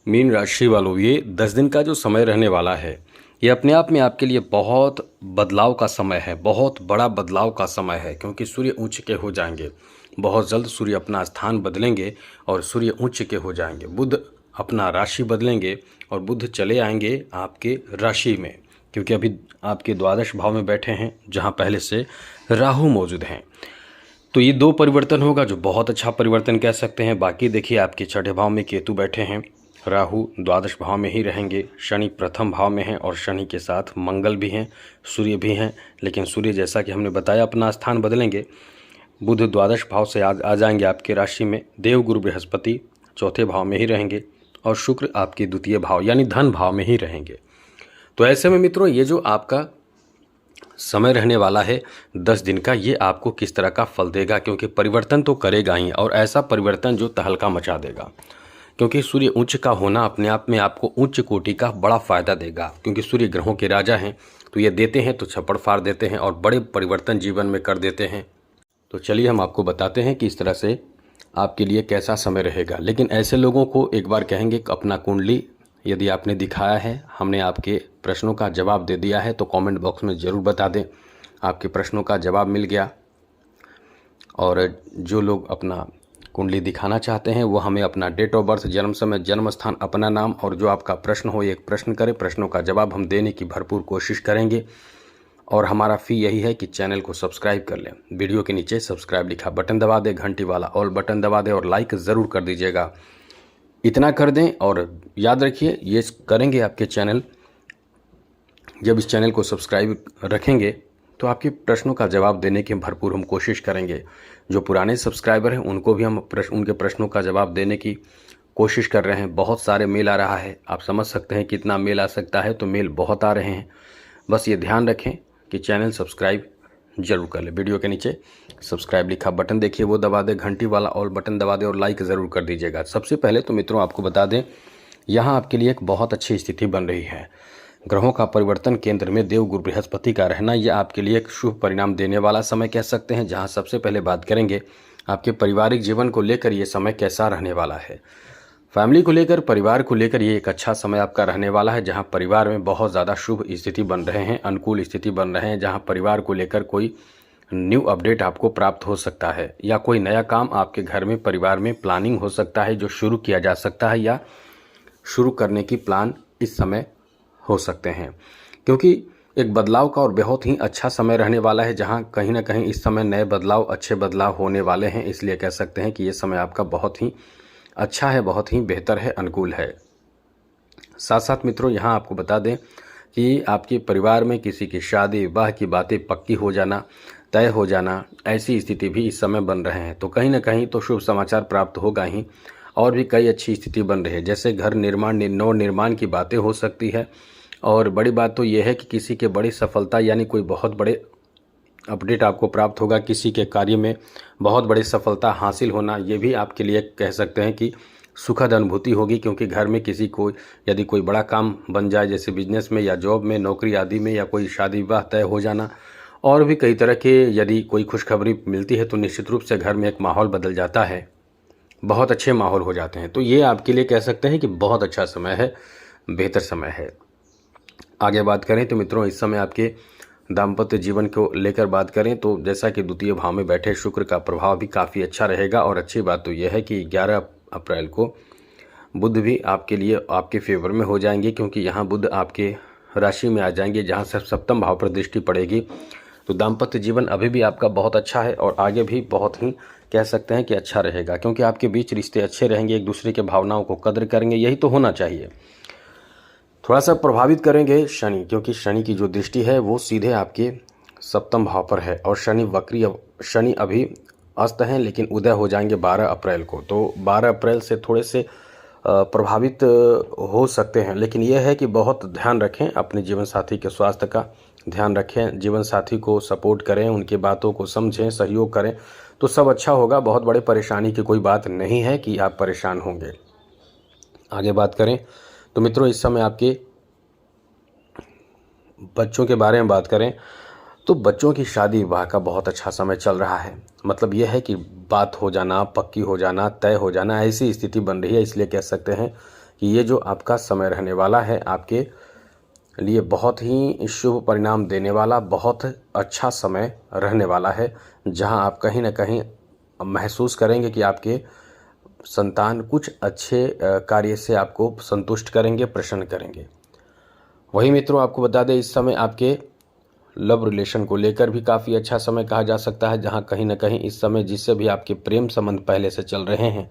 Mean राशि वालों, ये 10 दिन का जो समय रहने वाला है, ये अपने आप में आपके लिए बहुत बदलाव का समय है, बहुत बड़ा बदलाव का समय है, क्योंकि सूर्य उच्च के हो जाएंगे। बहुत जल्द सूर्य अपना स्थान बदलेंगे और सूर्य उच्च के हो जाएंगे। बुध अपना राशि बदलेंगे और बुध चले आएंगे आपके राशि में, क्योंकि अभी आपके द्वादश भाव में बैठे हैं, जहाँ पहले से राहु मौजूद हैं। तो ये दो परिवर्तन होगा जो बहुत अच्छा परिवर्तन कह सकते हैं। बाकी देखिए, आपके छठे भाव में केतु बैठे हैं, राहु द्वादश भाव में ही रहेंगे, शनि प्रथम भाव में हैं और शनि के साथ मंगल भी हैं, सूर्य भी हैं। लेकिन सूर्य, जैसा कि हमने बताया, अपना स्थान बदलेंगे। बुध द्वादश भाव से आ जाएंगे आपके राशि में। देव गुरु बृहस्पति चौथे भाव में ही रहेंगे और शुक्र आपके द्वितीय भाव यानी धन भाव में ही रहेंगे। तो ऐसे में मित्रों, ये जो आपका समय रहने वाला है 10 दिन का, ये आपको किस तरह का फल देगा, क्योंकि परिवर्तन तो करेगा ही, और ऐसा परिवर्तन जो तहलका मचा देगा। क्योंकि सूर्य उच्च का होना अपने आप में आपको उच्च कोटि का बड़ा फायदा देगा, क्योंकि सूर्य ग्रहों के राजा हैं। तो ये देते हैं तो छप्पड़ फाड़ देते हैं और बड़े परिवर्तन जीवन में कर देते हैं। तो चलिए हम आपको बताते हैं कि इस तरह से आपके लिए कैसा समय रहेगा। लेकिन ऐसे लोगों को एक बार कहेंगे कि अपना कुंडली यदि आपने दिखाया है, हमने आपके प्रश्नों का जवाब दे दिया है, तो कमेंट बॉक्स में ज़रूर बता दें आपके प्रश्नों का जवाब मिल गया। और जो लोग अपना कुंडली दिखाना चाहते हैं वो हमें अपना डेट ऑफ बर्थ, जन्म समय, जन्म स्थान, अपना नाम और जो आपका प्रश्न हो एक प्रश्न करें। प्रश्नों का जवाब हम देने की भरपूर कोशिश करेंगे। और हमारा फ़ी यही है कि चैनल को सब्सक्राइब कर लें। वीडियो के नीचे सब्सक्राइब लिखा बटन दबा दें, घंटी वाला ऑल बटन दबा दें और लाइक ज़रूर कर दीजिएगा। इतना कर दें और याद रखिए, ये करेंगे आपके चैनल, जब इस चैनल को सब्सक्राइब रखेंगे तो आपके प्रश्नों का जवाब देने की भरपूर हम कोशिश करेंगे। जो पुराने सब्सक्राइबर हैं उनको भी हम उनके प्रश्नों का जवाब देने की कोशिश कर रहे हैं। बहुत सारे मेल आ रहा है, आप समझ सकते हैं कितना मेल आ सकता है, तो मेल बहुत आ रहे हैं। बस ये ध्यान रखें कि चैनल सब्सक्राइब जरूर कर ले। वीडियो के नीचे सब्सक्राइब लिखा बटन देखिए, वो दबा दें, घंटी वाला ऑल बटन दबा दें और लाइक ज़रूर कर दीजिएगा। सबसे पहले तो मित्रों आपको बता दें, यहाँ आपके लिए एक बहुत अच्छी स्थिति बन रही है। ग्रहों का परिवर्तन, केंद्र में देव गुरु बृहस्पति का रहना, यह आपके लिए एक शुभ परिणाम देने वाला समय कह सकते हैं। जहाँ सबसे पहले बात करेंगे आपके पारिवारिक जीवन को लेकर ये समय कैसा रहने वाला है। फैमिली को लेकर, परिवार को लेकर ये एक अच्छा समय आपका रहने वाला है, जहाँ परिवार में बहुत ज़्यादा शुभ स्थिति बन रहे हैं, अनुकूल स्थिति बन रहे हैं, जहाँ परिवार को लेकर कोई न्यू अपडेट आपको प्राप्त हो सकता है, या कोई नया काम आपके घर में, परिवार में प्लानिंग हो सकता है जो शुरू किया जा सकता है, या शुरू करने की प्लान इस समय हो सकते हैं। क्योंकि एक बदलाव का और बहुत ही अच्छा समय रहने वाला है, जहां कहीं ना कहीं इस समय नए बदलाव, अच्छे बदलाव होने वाले हैं। इसलिए कह सकते हैं कि ये समय आपका बहुत ही अच्छा है, बहुत ही बेहतर है, अनुकूल है। साथ साथ मित्रों, यहाँ आपको बता दें कि आपके परिवार में किसी की शादी विवाह की बातें पक्की हो जाना, तय हो जाना, ऐसी स्थिति भी इस समय बन रहे हैं। तो कहीं ना कहीं तो शुभ समाचार प्राप्त होगा ही, और भी कई अच्छी स्थिति बन रही है, जैसे घर निर्माण, नव निर्माण की बातें हो सकती है। और बड़ी बात तो यह है कि किसी के बड़ी सफलता यानी कोई बहुत बड़े अपडेट आपको प्राप्त होगा, किसी के कार्य में बहुत बड़ी सफलता हासिल होना, ये भी आपके लिए कह सकते हैं कि सुखद अनुभूति होगी। क्योंकि घर में किसी को यदि कोई बड़ा काम बन जाए, जैसे बिजनेस में या जॉब में, नौकरी आदि में, या कोई शादी विवाह तय हो जाना, और भी कई तरह के यदि कोई खुशखबरी मिलती है, तो निश्चित रूप से घर में एक माहौल बदल जाता है, बहुत अच्छे माहौल हो जाते हैं। तो ये आपके लिए कह सकते हैं कि बहुत अच्छा समय है, बेहतर समय है। आगे बात करें तो मित्रों, इस समय आपके दाम्पत्य जीवन को लेकर बात करें तो जैसा कि द्वितीय भाव में बैठे शुक्र का प्रभाव भी काफ़ी अच्छा रहेगा। और अच्छी बात तो यह है कि 11 अप्रैल को बुध भी आपके लिए आपके फेवर में हो जाएंगे, क्योंकि यहाँ बुध आपके राशि में आ जाएंगे, जहाँ से सप्तम भाव पर दृष्टि पड़ेगी। तो दाम्पत्य जीवन अभी भी आपका बहुत अच्छा है और आगे भी बहुत ही कह सकते हैं कि अच्छा रहेगा, क्योंकि आपके बीच रिश्ते अच्छे रहेंगे, एक दूसरे के भावनाओं को कदर करेंगे, यही तो होना चाहिए। थोड़ा सा प्रभावित करेंगे शनि, क्योंकि शनि की जो दृष्टि है वो सीधे आपके सप्तम भाव पर है, और शनि अभी अस्त हैं, लेकिन उदय हो जाएंगे 12 अप्रैल को। तो 12 अप्रैल से थोड़े से प्रभावित हो सकते हैं, लेकिन यह है कि बहुत ध्यान रखें, अपने जीवन साथी के स्वास्थ्य का ध्यान रखें, जीवन साथी को सपोर्ट करें, उनकी बातों को समझें, सहयोग करें, तो सब अच्छा होगा। बहुत बड़े परेशानी की कोई बात नहीं है कि आप परेशान होंगे। आगे बात करें तो मित्रों, इस समय आपके बच्चों के बारे में बात करें तो बच्चों की शादी विवाह का बहुत अच्छा समय चल रहा है। मतलब यह है कि बात हो जाना, पक्की हो जाना, तय हो जाना, ऐसी स्थिति बन रही है। इसलिए कह सकते हैं कि ये जो आपका समय रहने वाला है आपके लिए बहुत ही शुभ परिणाम देने वाला, बहुत अच्छा समय रहने वाला है, जहां आप कहीं ना कहीं महसूस करेंगे कि आपके संतान कुछ अच्छे कार्य से आपको संतुष्ट करेंगे, प्रसन्न करेंगे। वही मित्रों, आपको बता दें इस समय आपके लव रिलेशन को लेकर भी काफ़ी अच्छा समय कहा जा सकता है, जहां कहीं ना कहीं इस समय जिससे भी आपके प्रेम संबंध पहले से चल रहे हैं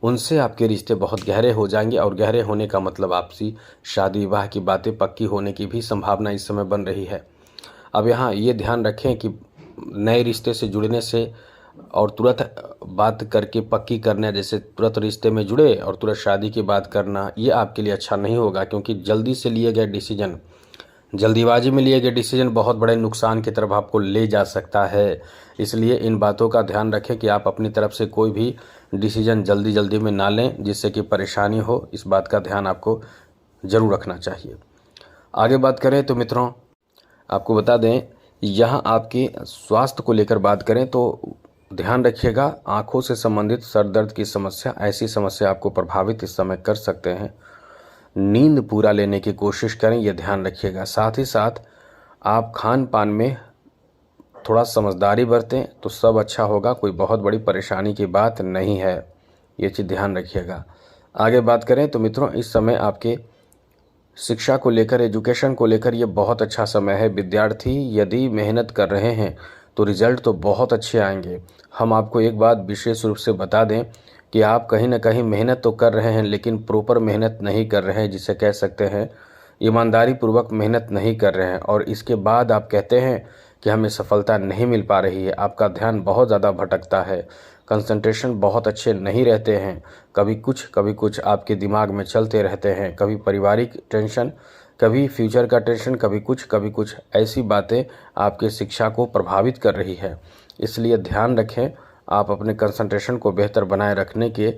उनसे आपके रिश्ते बहुत गहरे हो जाएंगे, और गहरे होने का मतलब आपसी शादी विवाह की बातें पक्की होने की भी संभावना इस समय बन रही है। अब यहाँ ये ध्यान रखें कि नए रिश्ते से जुड़ने से और तुरंत बात करके पक्की करना, जैसे तुरंत रिश्ते में जुड़े और तुरंत शादी की बात करना, ये आपके लिए अच्छा नहीं होगा, क्योंकि जल्दी से लिए गए डिसीजन, जल्दीबाजी में लिए गए डिसीजन बहुत बड़े नुकसान की तरफ आपको ले जा सकता है। इसलिए इन बातों का ध्यान रखें कि आप अपनी तरफ से कोई भी डिसीजन जल्दी जल्दी में ना लें जिससे कि परेशानी हो। इस बात का ध्यान आपको ज़रूर रखना चाहिए। आगे बात करें तो मित्रों, आपको बता दें यहाँ आपके स्वास्थ्य को लेकर बात करें तो ध्यान रखिएगा, आँखों से संबंधित सर दर्द की समस्या, ऐसी समस्या आपको प्रभावित इस समय कर सकते हैं। नींद पूरा लेने की कोशिश करें, यह ध्यान रखिएगा। साथ ही साथ आप खान पान में थोड़ा समझदारी बरतें तो सब अच्छा होगा, कोई बहुत बड़ी परेशानी की बात नहीं है, ये चीज़ ध्यान रखिएगा। आगे बात करें तो मित्रों, इस समय आपके शिक्षा को लेकर, एजुकेशन को लेकर ये बहुत अच्छा समय है। विद्यार्थी यदि मेहनत कर रहे हैं तो रिजल्ट तो बहुत अच्छे आएंगे। हम आपको एक बात विशेष रूप से बता दें कि आप कहीं ना कहीं मेहनत तो कर रहे हैं लेकिन प्रॉपर मेहनत नहीं कर रहे हैं, जिसे कह सकते हैं ईमानदारी पूर्वक मेहनत नहीं कर रहे हैं, और इसके बाद आप कहते हैं कि हमें सफलता नहीं मिल पा रही है। आपका ध्यान बहुत ज़्यादा भटकता है, कंसंट्रेशन बहुत अच्छे नहीं रहते हैं, कभी कुछ आपके दिमाग में चलते रहते हैं, कभी पारिवारिक टेंशन, कभी फ्यूचर का टेंशन, कभी कुछ ऐसी बातें आपके शिक्षा को प्रभावित कर रही है। इसलिए ध्यान रखें, आप अपने कंसंट्रेशन को बेहतर बनाए रखने के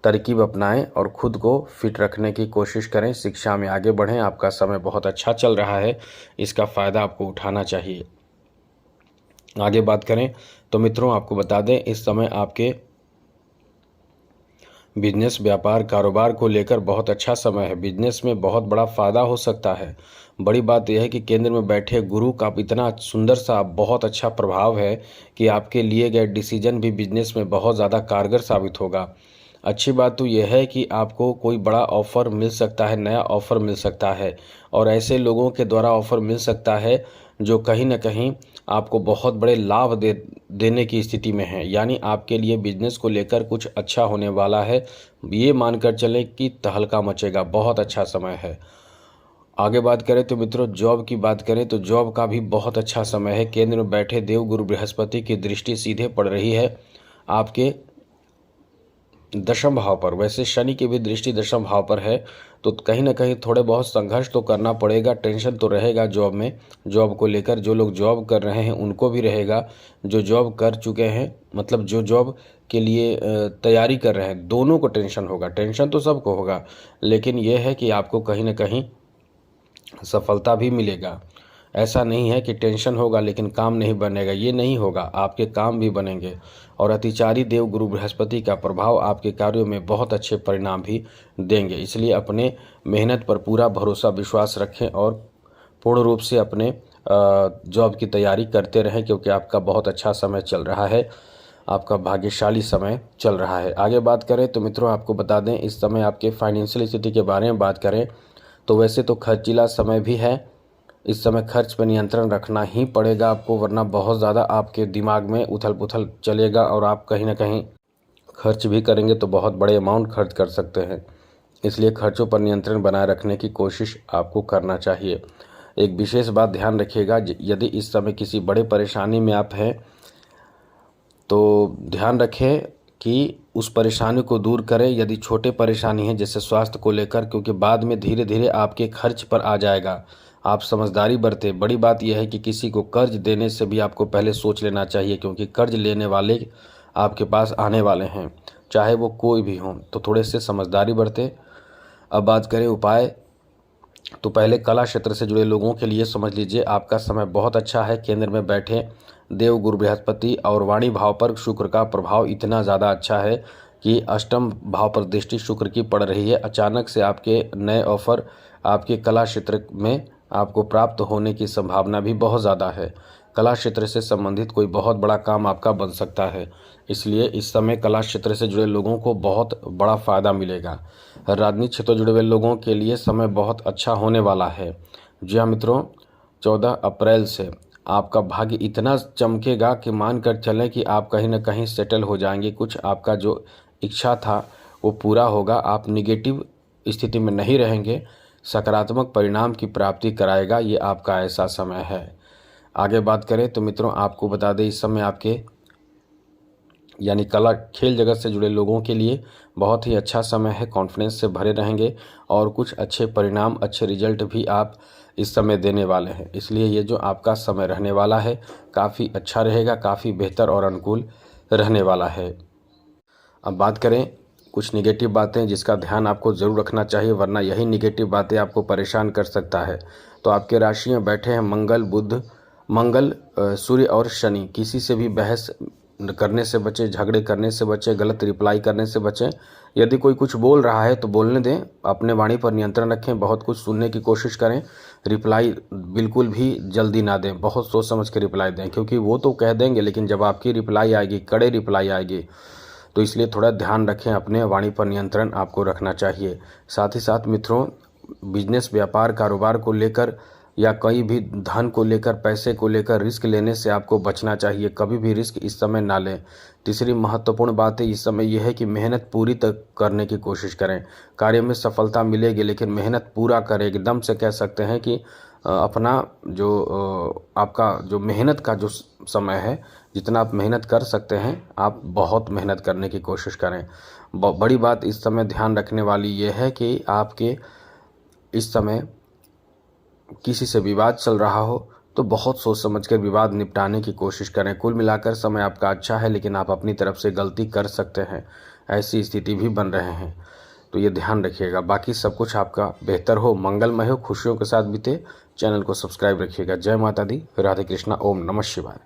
तरकीब अपनाएं और खुद को फिट रखने की कोशिश करें, शिक्षा में आगे बढ़ें। आपका समय बहुत अच्छा चल रहा है, इसका फ़ायदा आपको उठाना चाहिए। आगे बात करें तो मित्रों, आपको बता दें इस समय आपके बिजनेस, व्यापार, कारोबार को लेकर बहुत अच्छा समय है। बिजनेस में बहुत बड़ा फ़ायदा हो सकता है। बड़ी बात यह है कि केंद्र में बैठे गुरु का इतना सुंदर सा बहुत अच्छा प्रभाव है कि आपके लिए गए डिसीजन भी बिजनेस में बहुत ज़्यादा कारगर साबित होगा। अच्छी बात तो यह है कि आपको कोई बड़ा ऑफ़र मिल सकता है, नया ऑफ़र मिल सकता है, और ऐसे लोगों के द्वारा ऑफ़र मिल सकता है जो कहीं ना कहीं आपको बहुत बड़े लाभ देने की स्थिति में है। यानी आपके लिए बिजनेस को लेकर कुछ अच्छा होने वाला है, ये मानकर चलें कि तहलका मचेगा, बहुत अच्छा समय है। आगे बात करें तो मित्रों, जॉब की बात करें तो जॉब का भी बहुत अच्छा समय है। केंद्र में बैठे देवगुरु बृहस्पति की दृष्टि सीधे पड़ रही है आपके दशम भाव पर। वैसे शनि की भी दृष्टि दशम भाव पर है, तो कहीं ना कहीं थोड़े बहुत संघर्ष तो करना पड़ेगा, टेंशन तो रहेगा जॉब में। जॉब को लेकर जो लोग जॉब कर रहे हैं उनको भी रहेगा, जो जॉब कर चुके हैं, मतलब जो जॉब के लिए तैयारी कर रहे हैं, दोनों को टेंशन होगा। टेंशन तो सबको होगा, लेकिन यह है कि आपको कहीं ना कहीं सफलता भी मिलेगा। ऐसा नहीं है कि टेंशन होगा लेकिन काम नहीं बनेगा, ये नहीं होगा, आपके काम भी बनेंगे। और अतिचारी देव गुरु बृहस्पति का प्रभाव आपके कार्यों में बहुत अच्छे परिणाम भी देंगे। इसलिए अपने मेहनत पर पूरा भरोसा विश्वास रखें और पूर्ण रूप से अपने जॉब की तैयारी करते रहें, क्योंकि आपका बहुत अच्छा समय चल रहा है, आपका भाग्यशाली समय चल रहा है। आगे बात करें तो मित्रों, आपको बता दें इस समय आपके फाइनेंशियल स्थिति के बारे में बात करें तो वैसे तो खर्चीला समय भी है। इस समय खर्च पर नियंत्रण रखना ही पड़ेगा आपको, वरना बहुत ज़्यादा आपके दिमाग में उथल पुथल चलेगा और आप कहीं ना कहीं खर्च भी करेंगे तो बहुत बड़े अमाउंट खर्च कर सकते हैं। इसलिए खर्चों पर नियंत्रण बनाए रखने की कोशिश आपको करना चाहिए। एक विशेष बात ध्यान रखिएगा, यदि इस समय किसी बड़े परेशानी में आप हैं तो ध्यान रखें कि उस परेशानी को दूर करें। यदि छोटे परेशानी है जैसे स्वास्थ्य को लेकर, क्योंकि बाद में धीरे धीरे आपके खर्च पर आ जाएगा, आप समझदारी बरतें। बड़ी बात यह है कि किसी को कर्ज देने से भी आपको पहले सोच लेना चाहिए, क्योंकि कर्ज लेने वाले आपके पास आने वाले हैं, चाहे वो कोई भी हो, तो थोड़े से समझदारी बरतें। अब बात करें उपाय, तो पहले कला क्षेत्र से जुड़े लोगों के लिए समझ लीजिए आपका समय बहुत अच्छा है। केंद्र में बैठे देव गुरु बृहस्पति और वाणी भाव पर शुक्र का प्रभाव इतना ज़्यादा अच्छा है कि अष्टम भाव पर दृष्टि शुक्र की पड़ रही है। अचानक से आपके नए ऑफर आपके कला क्षेत्र में आपको प्राप्त होने की संभावना भी बहुत ज़्यादा है। कला क्षेत्र से संबंधित कोई बहुत बड़ा काम आपका बन सकता है, इसलिए इस समय कला क्षेत्र से जुड़े लोगों को बहुत बड़ा फ़ायदा मिलेगा। राजनीतिक क्षेत्र से जुड़े हुए लोगों के लिए समय बहुत अच्छा होने वाला है। जी हाँ मित्रों, 14 अप्रैल से आपका भाग्य इतना चमकेगा कि मान कर चलें कि आप कहीं ना कहीं सेटल हो जाएंगे। कुछ आपका जो इच्छा था वो पूरा होगा। आप निगेटिव स्थिति में नहीं रहेंगे, सकारात्मक परिणाम की प्राप्ति कराएगा। ये आपका ऐसा समय है। आगे बात करें तो मित्रों, आपको बता दें इस समय आपके यानी कला खेल जगत से जुड़े लोगों के लिए बहुत ही अच्छा समय है। कॉन्फिडेंस से भरे रहेंगे और कुछ अच्छे परिणाम, अच्छे रिजल्ट भी आप इस समय देने वाले हैं। इसलिए ये जो आपका समय रहने वाला है काफ़ी अच्छा रहेगा, काफ़ी बेहतर और अनुकूल रहने वाला है। अब बात करें कुछ निगेटिव बातें जिसका ध्यान आपको ज़रूर रखना चाहिए, वरना यही निगेटिव बातें आपको परेशान कर सकता है। तो आपके राशि में बैठे हैं मंगल, सूर्य और शनि। किसी से भी बहस करने से बचें, झगड़े करने से बचें, गलत रिप्लाई करने से बचें। यदि कोई कुछ बोल रहा है तो बोलने दें, अपने वाणी पर नियंत्रण रखें, बहुत कुछ सुनने की कोशिश करें। रिप्लाई बिल्कुल भी जल्दी ना दें, बहुत सोच समझ के रिप्लाई दें, क्योंकि वो तो कह देंगे लेकिन जब आपकी रिप्लाई आएगी, कड़े रिप्लाई आएगी, तो इसलिए थोड़ा ध्यान रखें, अपने वाणी पर नियंत्रण आपको रखना चाहिए। साथ ही साथ मित्रों, बिजनेस, व्यापार, कारोबार को लेकर या कहीं भी धन को लेकर, पैसे को लेकर रिस्क लेने से आपको बचना चाहिए। कभी भी रिस्क इस समय ना लें। तीसरी महत्वपूर्ण बात है इस समय यह है कि मेहनत पूरी तक करने की कोशिश करें। कार्य में सफलता मिलेगी, लेकिन मेहनत पूरा करें। एकदम से कह सकते हैं कि अपना जो आपका जो मेहनत का जो समय है, जितना आप मेहनत कर सकते हैं आप बहुत मेहनत करने की कोशिश करें। बड़ी बात इस समय ध्यान रखने वाली ये है कि आपके इस समय किसी से विवाद चल रहा हो तो बहुत सोच समझ कर विवाद निपटाने की कोशिश करें। कुल मिलाकर समय आपका अच्छा है, लेकिन आप अपनी तरफ से गलती कर सकते हैं, ऐसी स्थिति भी बन रहे हैं, तो ये ध्यान रखिएगा। बाकी सब कुछ आपका बेहतर हो, मंगलमय हो, खुशियों के साथ बीते। चैनल को सब्सक्राइब रखिएगा। जय माता दी, राधे कृष्णा, ओम नमः शिवाय।